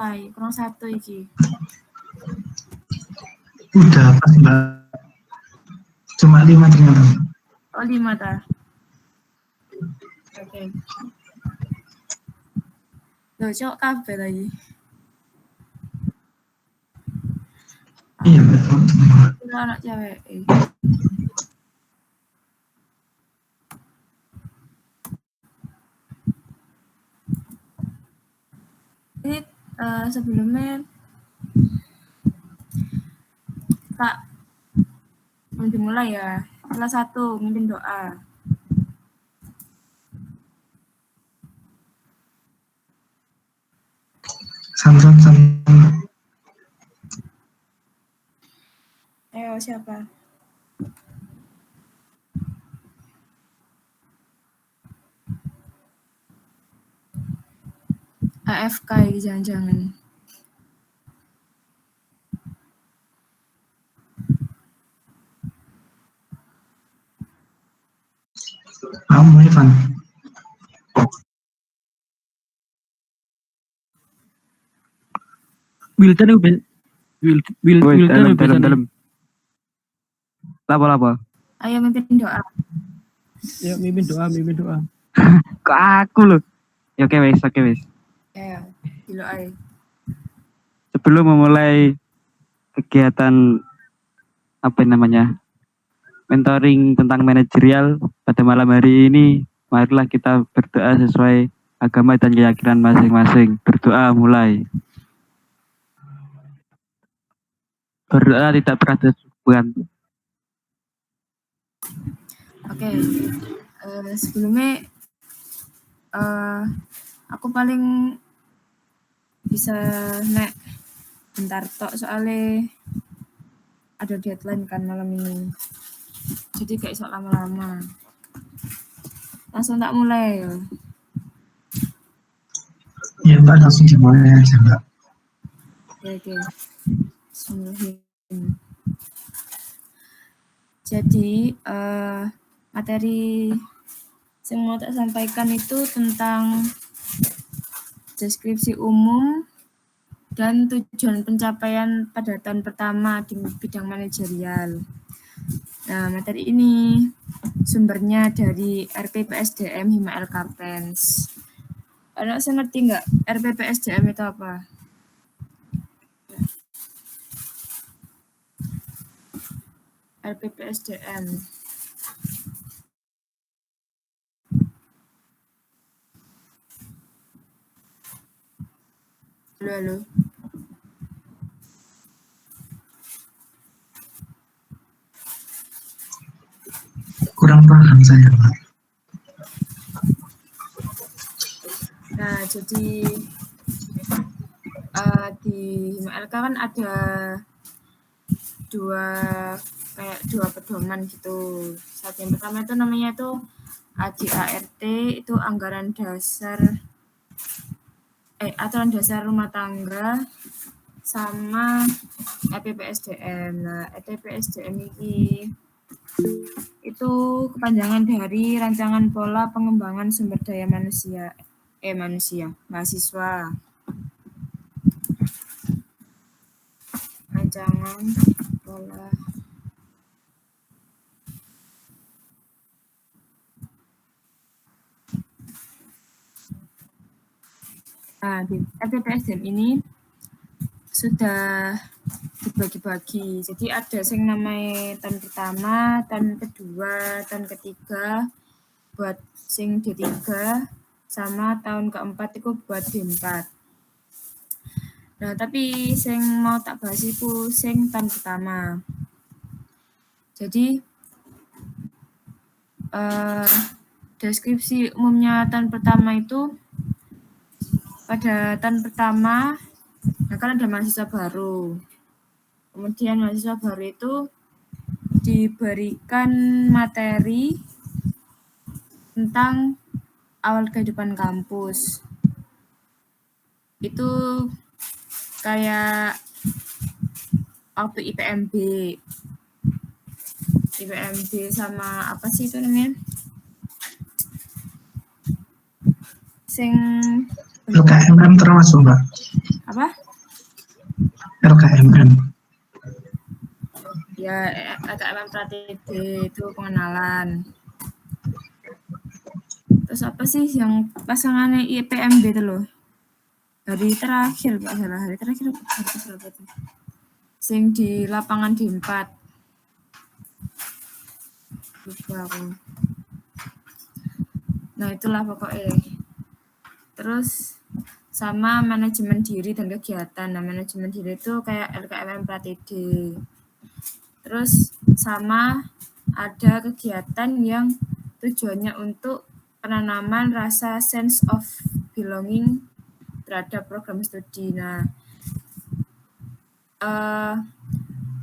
kurang 1 iki. Udah pas Mbak. Cuma 5 ternyata. Oh 5 ta. Oke. Loh, cok kabeh lagi. Iya betul. Itu anak cewek. Ini sebelumnya tak dimulai ya. Kelas 1 mimpin doa. Samsung. Ayo siapa? AFK ini jangan-jangan. Kamu Ivan. Wildan dalam. Lapa. Ayo mimpin doa. Ya mimpin doa. Ke aku loh. Ya oke wes. Ya, dilo ae. Sebelum memulai kegiatan apa namanya? Mentoring tentang manajerial pada malam hari ini, marilah kita berdoa sesuai agama dan keyakinan masing-masing. Berdoa mulai. Berdoa tidak pernah disebutkan. Oke. Sebelumnya aku paling bisa nek bentar tok soalnya ada deadline kan malam ini. Jadi gak iso lama-lama. Langsung tak mulai ya. Ya Mbak langsung dimulai aja Mbak. Oke. Bismillahirrahmanirrahim. Jadi materi yang mau tak sampaikan itu tentang deskripsi umum dan tujuan pencapaian pada tahun pertama di bidang manajerial. Nah, materi ini sumbernya dari RPPSDM Himael Kartens. Anak saya ngerti nggak RPPSDM itu apa? RPPSDM. Halo. Kurang paham saya Mbak. Nah, jadi di HMLK kan ada dua pedoman gitu. Saat yang pertama itu namanya itu ADART, itu anggaran dasar aturan dasar rumah tangga, sama RPPSDM. Nah, RPPSDM ini itu kepanjangan dari rancangan pola pengembangan sumber daya mahasiswa. Rancangan pola di RPPSDM ini sudah dibagi-bagi. Jadi ada yang namanya tahun pertama, tahun kedua, tahun ketiga buat sing D3, sama tahun keempat itu buat D4. Nah, tapi sing mau tak bahas itu sing tahun pertama. Jadi deskripsi umumnya tahun pertama itu pada tahun pertama kan ada mahasiswa baru. Kemudian mahasiswa baru itu diberikan materi tentang awal kehidupan kampus. Itu kayak waktu IPMB sama apa sih itu namanya? LKMM termasuk Mbak. Apa? LKMM. Ya, LKMM Pratide itu pengenalan. Terus apa sih yang pasangannya IPMB itu loh? Hari terakhir, Pak, salah. Hari terakhir hari berapa tuh? Sing di lapangan D4. Lupa aku. Nah, itulah pokoknya. Terus sama manajemen diri dan kegiatan. Nah, manajemen diri itu kayak LKMM Pratide. Terus sama ada kegiatan yang tujuannya untuk penanaman rasa sense of belonging terhadap program studi. Nah,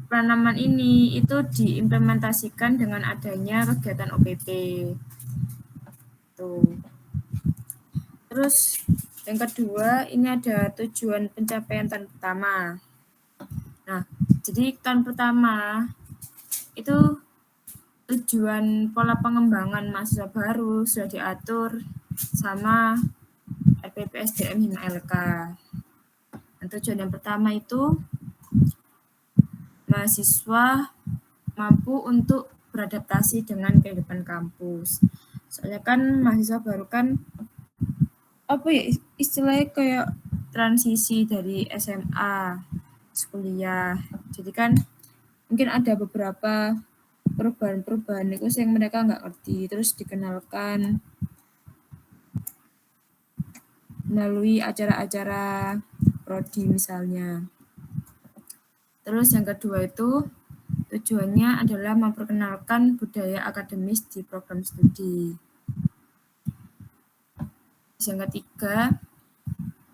penanaman ini itu diimplementasikan dengan adanya kegiatan OPP. Tuh. Terus yang kedua, ini ada tujuan pencapaian tahun pertama. Nah, jadi tahun pertama itu tujuan pola pengembangan mahasiswa baru sudah diatur sama RPPSDM Hima LK. Nah, tujuan yang pertama itu mahasiswa mampu untuk beradaptasi dengan kehidupan kampus. Soalnya kan mahasiswa baru kan apa ya istilahnya kayak transisi dari SMA kuliah. Jadi kan mungkin ada beberapa perubahan-perubahan itu yang mereka nggak ngerti, terus dikenalkan melalui acara-acara prodi misalnya. Terus yang kedua itu tujuannya adalah memperkenalkan budaya akademis di program studi. Yang ketiga,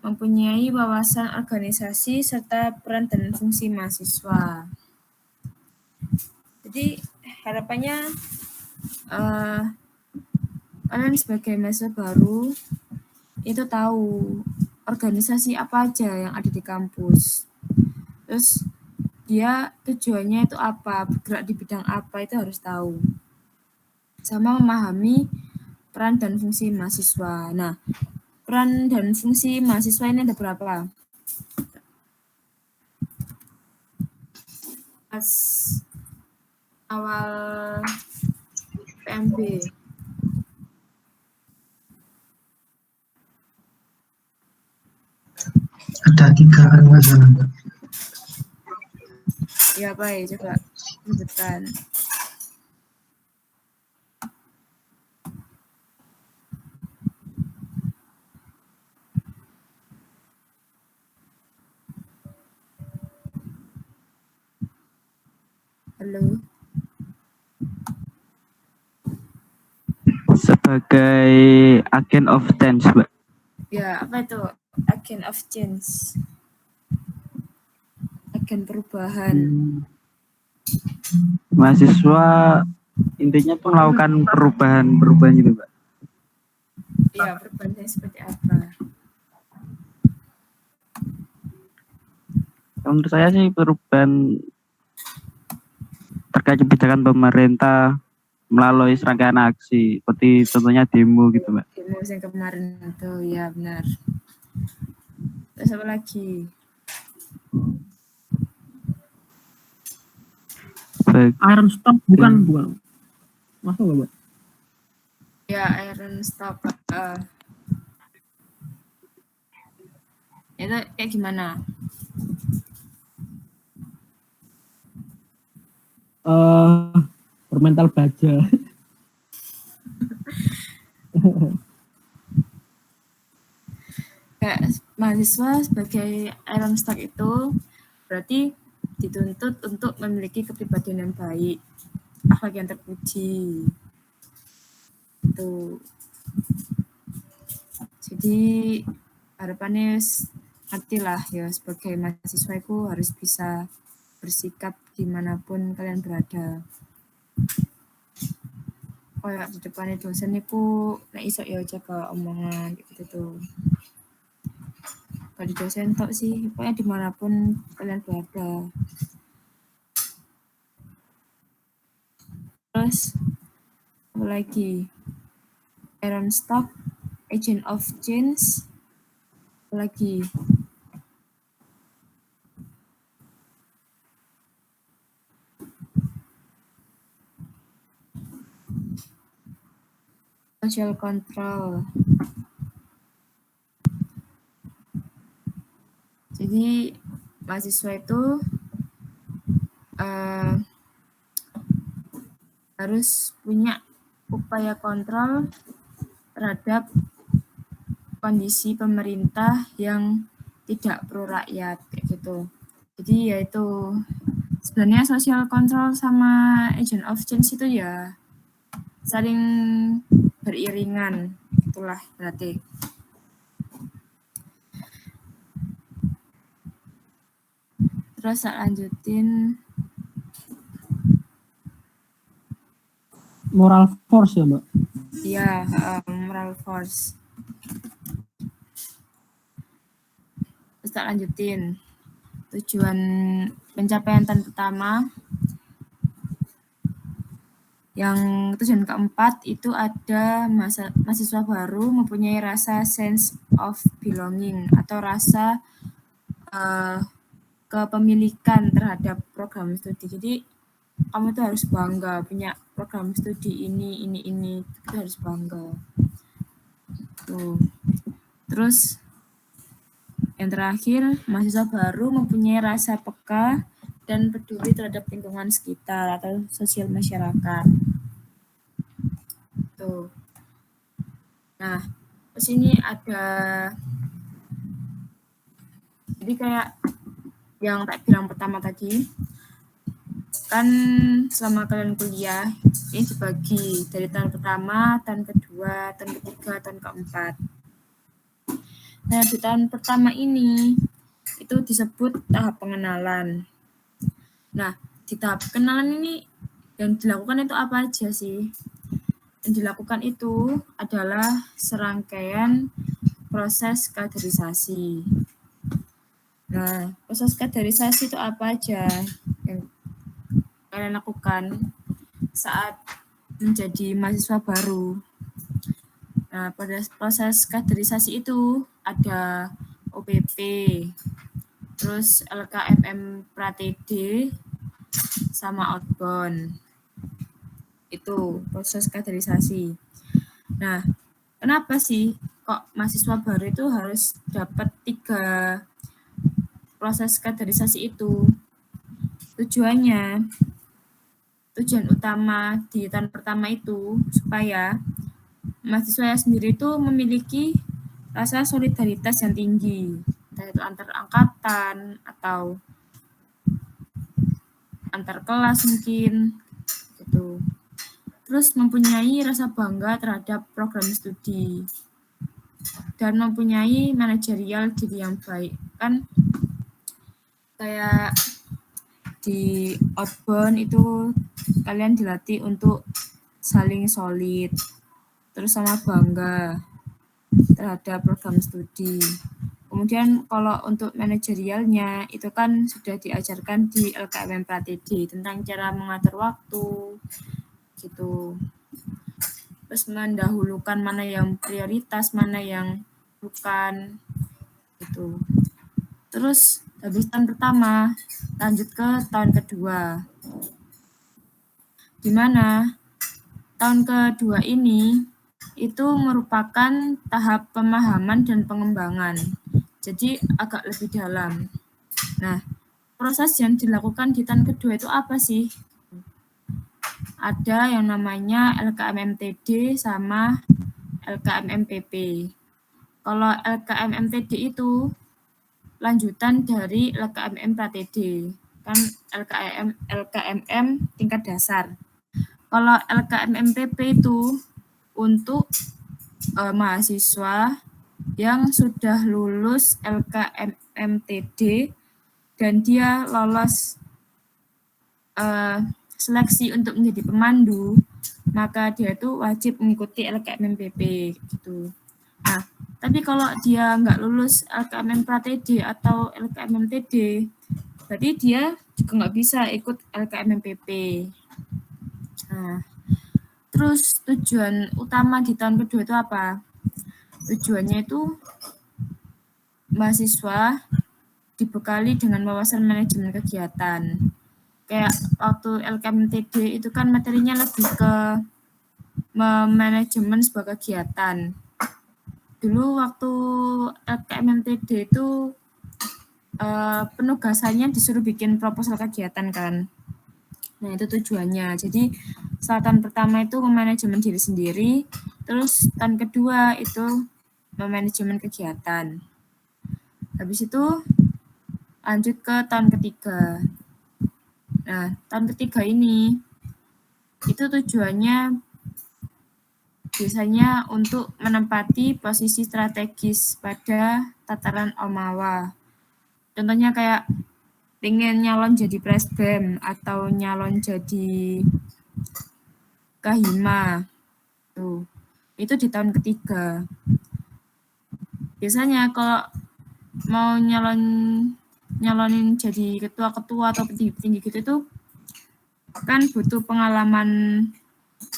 mempunyai wawasan organisasi serta peran dan fungsi mahasiswa. Jadi harapannya kalian sebagai mahasiswa baru itu tahu organisasi apa aja yang ada di kampus. Terus dia tujuannya itu apa, bergerak di bidang apa itu harus tahu. Sama memahami peran dan fungsi mahasiswa. Nah, peran dan fungsi mahasiswa ini ada berapa? Pas awal PMB. Ada 3 kalau nggak salah, Mbak. Ya, baik, coba sebutkan. Halo. Sebagai agent of change, Mbak. Ya, apa itu? Agent of change. Agen perubahan. Mahasiswa intinya tuh melakukan perubahan gitu, Mbak. Ya, perubahannya seperti apa? Menurut saya sih perubahan terkait kebijakan pemerintah melalui serangkaian aksi, seperti contohnya demo gitu, Mbak. Demo yang kemarin itu, ya benar. Terus apa lagi? Iron Stock bukan. Masuk nggak, Mbak? Ya, Iron Stock. Itu kayak gimana? Permental baja. Kayak mahasiswa sebagai Iron Stock itu berarti dituntut untuk memiliki kepribadian yang baik, akhlak yang terpuji. Itu. Jadi harapannya ngerti lah ya, sebagai mahasiswa itu harus bisa bersikap dimanapun kalian berada. Kayak di depannya dosen itu nek iso ya jaga omongan gitu tuh. Kalau di dosen tok sih, pokoknya dimanapun kalian berada. Terus apa lagi? Iron Stock, Agent of Change, apa lagi? social control. Jadi mahasiswa itu harus punya upaya kontrol terhadap kondisi pemerintah yang tidak pro rakyat kayak gitu. Jadi yaitu sebenarnya social control sama agent of change itu ya saling beriringan, itulah berarti. Terus saya lanjutin Moral force ya, Mbak? ya, moral force. Terus tak lanjutin tujuan pencapaian tahun pertama. Yang tujuan keempat itu ada mahasiswa baru mempunyai rasa sense of belonging atau rasa kepemilikan terhadap program studi. Jadi kamu tuh harus bangga punya program studi ini itu harus bangga. Tuh. Terus yang terakhir, mahasiswa baru mempunyai rasa peka dan peduli terhadap lingkungan sekitar atau sosial masyarakat. Tuh. Nah, di sini ada jadi kayak yang tak bilang pertama tadi, kan selama kalian kuliah ini dibagi dari tahun pertama, tahun kedua, tahun ketiga, tahun keempat. Nah, di tahun pertama ini itu disebut tahap pengenalan. Nah, di tahap pengenalan ini yang dilakukan itu apa aja sih? Yang dilakukan itu adalah serangkaian proses kaderisasi. Nah, proses kaderisasi itu apa aja yang kalian lakukan saat menjadi mahasiswa baru? Nah, pada proses kaderisasi itu ada OPP, terus LKMM Pratd, sama outbound. Itu proses kaderisasi. Nah, kenapa sih kok mahasiswa baru itu harus dapat 3 proses kaderisasi itu? Tujuan utama di tahun pertama itu supaya mahasiswa sendiri itu memiliki rasa solidaritas yang tinggi, entah itu antar angkatan atau antar kelas mungkin gitu. Terus mempunyai rasa bangga terhadap program studi dan mempunyai manajerial diri yang baik. Kan kayak di outbound itu kalian dilatih untuk saling solid, terus sama bangga terhadap program studi. Kemudian kalau untuk manajerialnya itu kan sudah diajarkan di LKMM Pratd tentang cara mengatur waktu gitu. Terus mendahulukan mana yang prioritas, mana yang bukan gitu. Terus habis tahun pertama lanjut ke tahun kedua. Di mana tahun kedua ini itu merupakan tahap pemahaman dan pengembangan. Jadi agak lebih dalam. Nah, proses yang dilakukan di tahun kedua itu apa sih? Ada yang namanya LKMMTD sama LKMMPP. Kalau LKMMTD itu lanjutan dari LKMM Pratd. Kan LKMM tingkat dasar. Kalau LKMMPP itu untuk mahasiswa yang sudah lulus LKMMTD dan dia lolos seleksi untuk menjadi pemandu, maka dia itu wajib mengikuti LKMMPP gitu. Nah, tapi kalau dia nggak lulus LKMM Pratd atau LKMMTD, berarti dia juga nggak bisa ikut LKMMPP. Nah, terus tujuan utama di tahun kedua itu apa? Tujuannya itu mahasiswa dibekali dengan wawasan manajemen kegiatan. Kayak waktu LKMTD itu kan materinya lebih ke manajemen sebuah kegiatan. Dulu waktu LKMMTD itu penugasannya disuruh bikin proposal kegiatan kan. Nah itu tujuannya. Jadi tahun pertama itu memanajemen diri sendiri, terus tahun kedua itu memanajemen kegiatan. Habis itu lanjut ke tahun ketiga. Nah tahun ketiga ini itu tujuannya biasanya untuk menempati posisi strategis pada tataran Omawa. Contohnya kayak pengen nyalon jadi presbem atau nyalon jadi kahima. Tuh. Itu di tahun ketiga. Biasanya kalau mau nyalonin jadi ketua-ketua atau petinggi gitu itu kan butuh pengalaman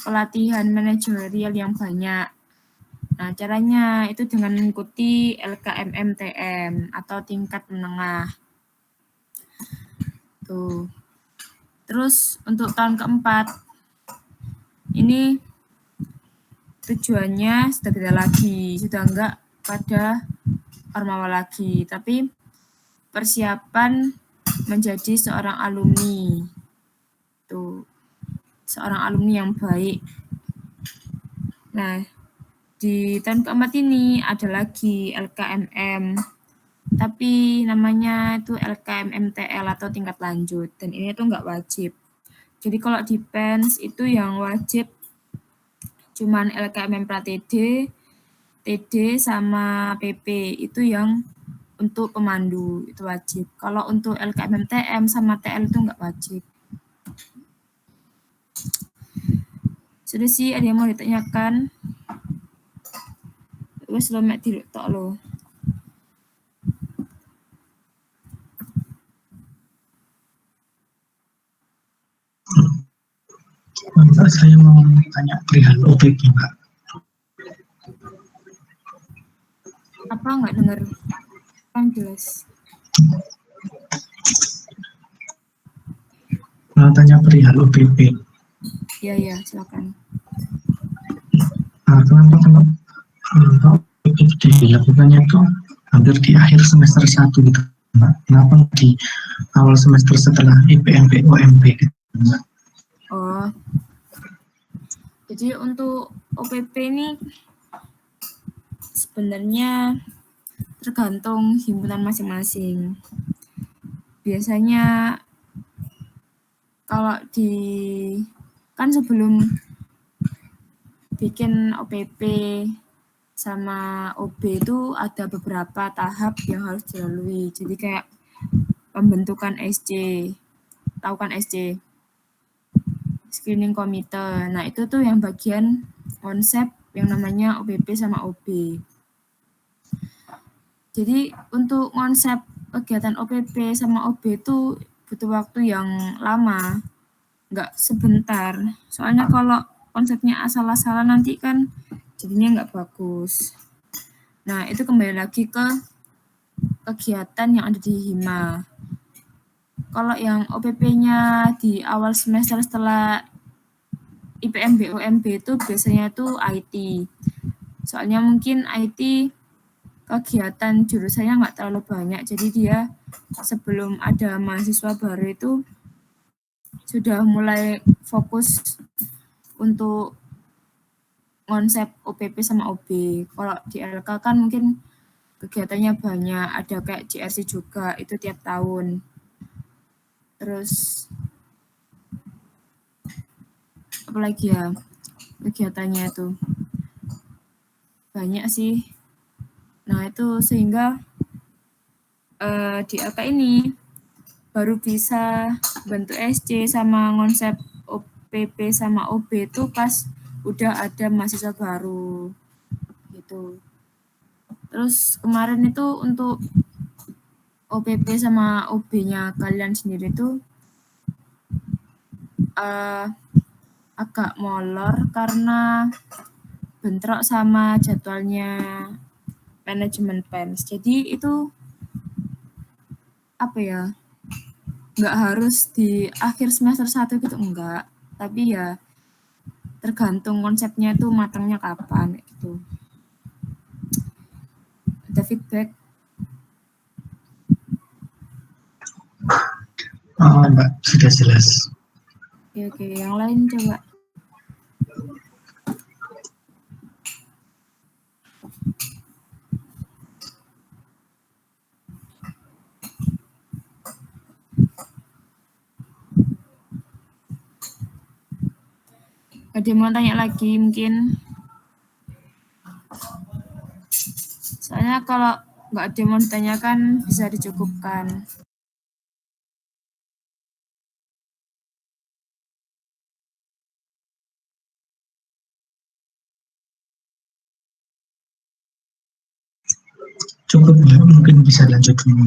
pelatihan manajerial yang banyak. Nah, caranya itu dengan mengikuti LKMMTM atau tingkat menengah. Tuh. Terus untuk tahun keempat, ini tujuannya sudah beda lagi, sudah enggak pada Ormawa lagi, tapi persiapan menjadi seorang alumni. Tuh. Seorang alumni yang baik. Nah, di tahun keempat ini ada lagi LKMM, tapi namanya itu LKMMTL atau tingkat lanjut, dan ini tuh nggak wajib. Jadi kalau di PENS itu yang wajib cuman LKMM Pra-TD, TD sama PP itu yang untuk pemandu itu wajib. Kalau untuk LKMMTM sama TL itu nggak wajib. Sudah sih, ada yang mau ditanyakan? Wes lo mek diluk tok lo. Mbak, saya mau tanya perihal OPP, Mbak. Apa nggak dengar? Kan jelas. Mau tanya perihal OPP. Iya, silakan. Kenapa OPP dilakukannya itu hampir di akhir semester 1 gitu, Mbak? Kenapa di awal semester setelah IPMP, OMP gitu, Mbak? Oh, jadi untuk OPP ini sebenarnya tergantung himpunan masing-masing. Biasanya kalau kan sebelum bikin OPP sama OB itu ada beberapa tahap yang harus dilalui. Jadi kayak pembentukan SC, tahu kan SC? Screening komite. Nah, itu tuh yang bagian konsep yang namanya OPP sama OB. Jadi untuk konsep kegiatan OPP sama OB itu butuh waktu yang lama, nggak sebentar. Soalnya kalau konsepnya asal-asalan nanti kan jadinya nggak bagus. Nah, itu kembali lagi ke kegiatan yang ada di Hima. Kalau yang OPP-nya di awal semester setelah IPMB, OMB itu biasanya itu IT. Soalnya mungkin IT kegiatan jurusannya nggak terlalu banyak, jadi dia sebelum ada mahasiswa baru itu sudah mulai fokus untuk konsep OPP sama OB. Kalau di LK kan mungkin kegiatannya banyak, ada kayak JRC juga, itu tiap tahun. Terus apalagi ya kegiatannya itu banyak sih. Nah itu sehingga di LK ini baru bisa bentuk SC sama konsep OPP sama OB itu pas udah ada mahasiswa baru gitu. Terus kemarin itu untuk OPP sama OB-nya kalian sendiri tuh agak molor karena bentrok sama jadwalnya manajemen PENS. Jadi itu apa ya, nggak harus di akhir semester 1 gitu, enggak. Tapi ya tergantung konsepnya itu matangnya kapan itu. Ada feedback? Oh, Mbak, sudah jelas. Oke, yang lain coba. Ada yang mau tanya lagi mungkin? Soalnya kalau nggak ada yang mau ditanyakan bisa dicukupkan. Cukup Mbak, mungkin bisa lanjut dulu.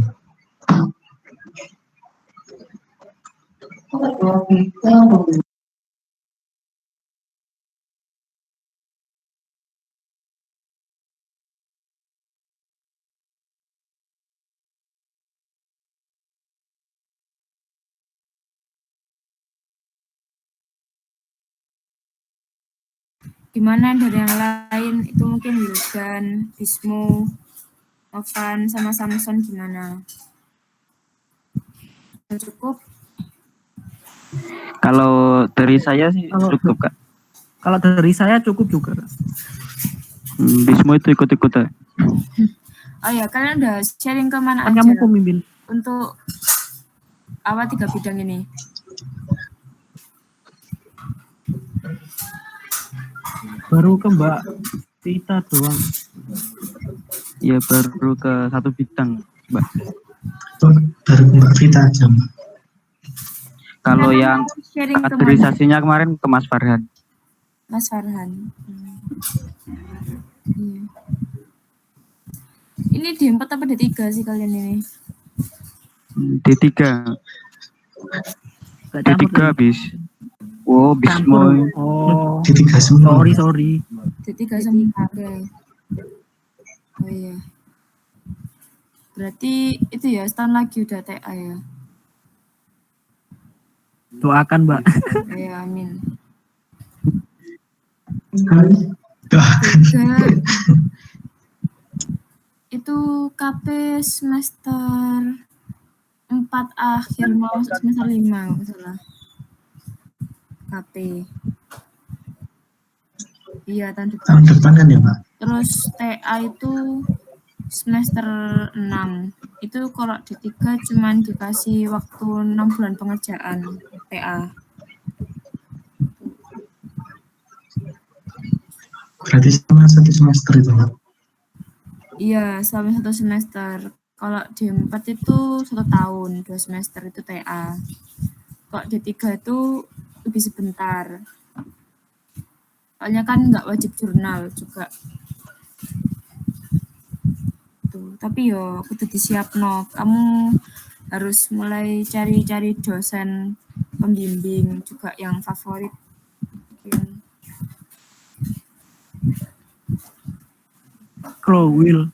Gimana dari yang lain? Itu mungkin Wildan, Bismo, Ovan, sama Samson gimana? Cukup? Kalau dari saya sih Kalau- cukup Kak. Kalau dari saya cukup juga, Kak. Bismo itu ikut-ikut ya. Oh ya, kalian udah sharing ke mana Kan aja kamu pemimpin. untuk apa 3 bidang ini? Baru ke Mbak Tita doang. Ya baru ke satu bidang Mbak. Oh, baru Mbak Vita aja, Mbak. Kalau Kalian yang sharing ke mana? kaderisasinya kemarin ke Mas Farhan. Mas Farhan. Iya. Ini D4 apa D3 sih kalian ini? D3. Gak campur D3 ya? habis. Oh, Campur. Bismo. Oh, Jadi tiga semua. sorry. D3 sama oke. Oh iya. Berarti itu ya setahun lagi udah TA ya. Doakan, Mbak. Ya amin. Dah, Tiga itu KP semester 4 akhir mau masuk semester 5 kalau nggak salah. KP. Iya tahun depan. tahun depan kan ya, Mbak? Terus TA itu semester 6. Itu kalau D3 cuman dikasih waktu 6 bulan pengerjaan TA. Berarti sama satu semester itu, Mbak. Iya, selama 1 semester. Kalau D4 itu 1 tahun, 2 semester itu TA. Kalau D3 itu lebih sebentar. Soalnya kan nggak wajib jurnal juga. Tuh, tapi yo kudu disiapno. Kamu harus mulai cari-cari dosen pembimbing juga yang favorit. Yang Crowell.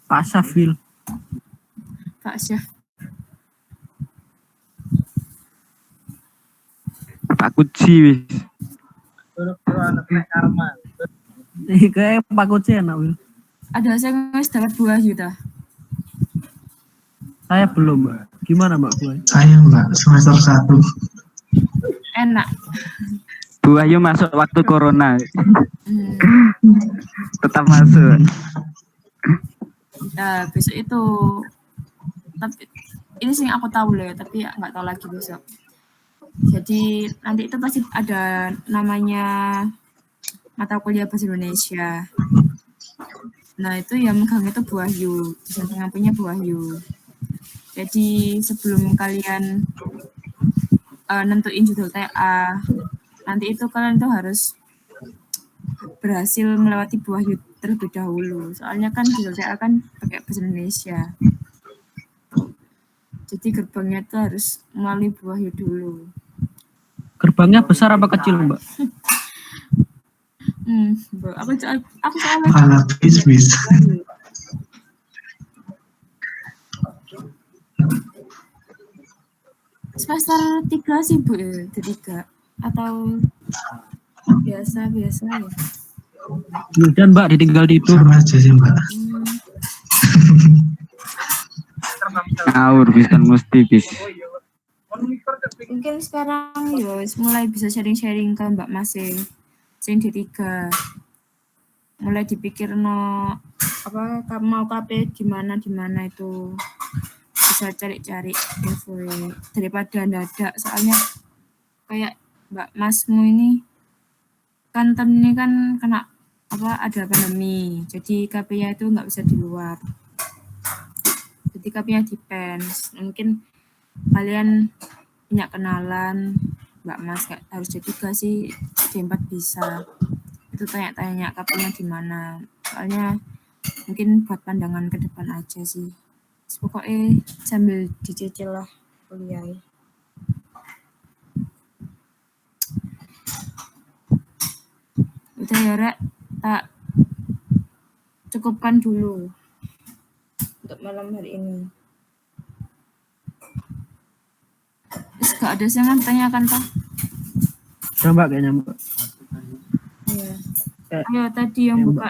Pasafil. Pak Syah. Pak Kuci wis. Kayak Pak Koce enak, Wil. Ada saya wis dapat buah yuta. Saya belum, Mbak. Gimana, Mbak Buai? Saya, Mbak, semester 1. Enak. Bu Ayu masuk waktu corona. Hmm. Tetap masuk. Nah, besok itu tapi ini sih yang aku tahu loh ya, tapi nggak tahu lagi besok. Jadi nanti itu pasti ada namanya mata kuliah bahasa Indonesia. Nah itu yang megang itu Bu Wahyu, dosen pengampunya Bu Wahyu. Jadi sebelum kalian nentuin judul TA, nanti itu kalian tuh harus berhasil melewati Bu Wahyu terlebih dahulu. Soalnya kan judul TA kan pakai bahasa Indonesia. Jadi gerbangnya tuh harus melalui Bu Wahyu dulu. Gerbangnya besar apa kecil, Mbak? Aku soalnya Alat bis. semester 3 sih Bu, D3 atau Biasa ya. Dan Mbak ditinggal tidur. Sama aja sih Mbak. Ngawur bisa mesti bis. Mungkin sekarang ya mulai bisa sharing-sharing ke Mbak Masing sing D3. Mulai dipikir apa mau KP di mana itu bisa cari-cari info daripada dadak, soalnya kayak Mbak Masmu ini Kanten ini kan kena apa ada pandemi, jadi KP-nya itu nggak bisa di luar, jadi KP-nya depends. Mungkin kalian punya kenalan Mbak Mas, gak harus D3 sih, D4 bisa. Itu tanya-tanya KP-nya di mana, soalnya mungkin buat pandangan ke depan aja sih. Pokoknya sambil dicicil lah kuliah. Udah ya Rek, tak cukupkan dulu untuk malam hari ini. Terus gak ada yang mau tanyakan toh? Udah Mbak kayaknya Mbak. Iya. Ayo tadi yang ya, buka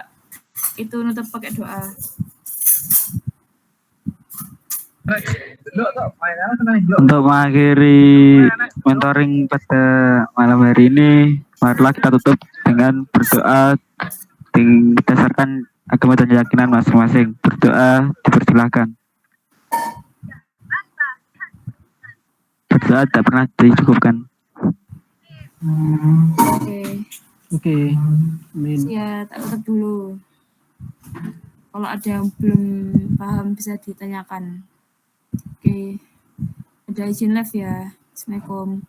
itu nutup pakai doa. Untuk mengakhiri mentoring pada malam hari ini, marilah kita tutup dengan berdoa berdasarkan agama dan keyakinan masing-masing. Berdoa dipersilakan. Berdoa tak pernah dicukupkan. Oke. Amin. Ya, tak tutup dulu. Kalau ada yang belum paham bisa ditanyakan. Oke. Ada izin live ya. Assalamualaikum.